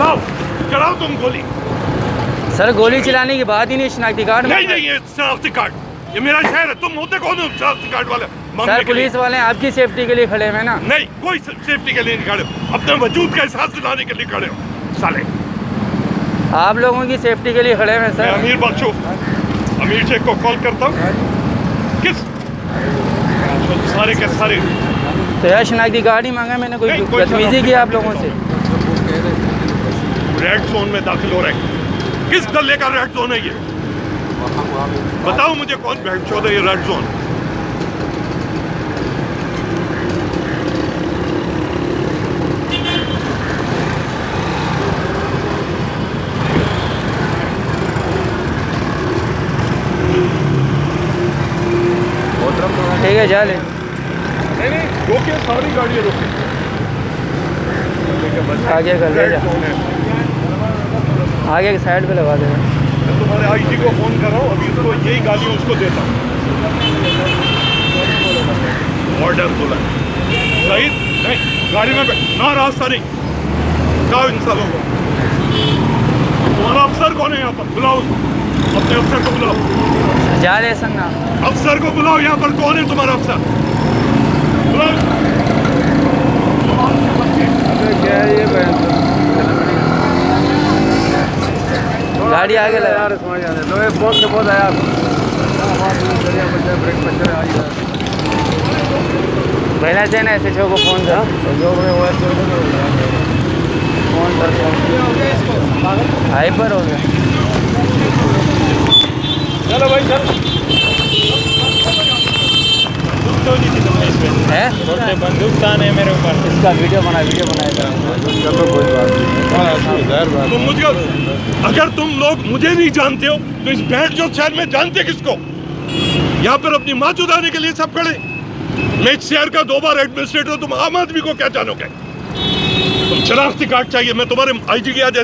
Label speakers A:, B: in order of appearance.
A: चलाओ चलाओ तुम गोली।
B: सर गोली चलाने की बात ही नहीं, शनाख्ती कार्ड
A: नहीं नहीं, ये शनाख्ती कार्ड, ये मेरा शहर है। तुम होते कौन हो शनाख्ती कार्ड वाले?
B: सर पुलिस वाले आपकी सेफ्टी के लिए खड़े हैं ना।
A: नहीं, कोई सेफ्टी के लिए नहीं खड़े हो, अपने वजूद का एहसास दिलाने के लिए खड़े हो साले।
B: आप लोगों की सेफ्टी के लिए खड़े हैं
A: मैं
B: सर।
A: अमीर बख्शू, अमीर शेख को कॉल करता हूँ। किस सारे के सारे
B: तो यार शनाख्ती कार्ड ही मांगा मैंने, कोई बदतमीजी की आप लोगों से?
A: रेड जोन में दाखिल हो रहे हैं। किस गले का रेड जोन है ये? बताओ मुझे, कौन बैठ चौदह ये रेड जोन?
B: ठीक है जा ले।
A: नहीं रोकिए, सारी गाड़ियाँ रोकिए।
B: आगे कर ले जा, आगे की साइड पे लगा देगा।
A: मैं तुम्हारे आईजी को फोन कर रहा हूँ, अभी तो यही गालियाँ उसको देता हूँ। ऑर्डर बोला सही नहीं, गाड़ी में ना रास्ता नहीं। जाओ इन सालों को। तुम्हारा अफसर कौन है यहाँ पर? बुलाओ अपने अफसर को, बुलाओ।
B: जा ले संगा,
A: अफसर को बुलाओ यहाँ पर। कौन है तुम्हारा अफसर? बुलाओ।
C: क्या है ये
B: गाड़ी आगे लगा।
C: यार समझ आने लो, ये बहुत से बहुत आया
B: पहला से ना ऐसे को फोन करो, फोन कर हाइपर हो गया।
A: चलो भाई चलो।
B: है
C: बंदूक तान है मेरे ऊपर।
B: इसका वीडियो बनाएगा।
C: चलो कोई बात नहीं।
A: तुम मुझे, अगर तुम लोग मुझे नहीं जानते हो तो इस भैंस जो शहर में जानते किसको? यहाँ पर अपनी माँ चुदाने के लिए सब खड़े। मैं इस शहर का 2 बार एडमिनिस्ट्रेटर, तुम आम आदमी को क्या जानोगे? तुम शनाख्ती कार्ड चाहिए, मैं तुम्हारे आईजी की आज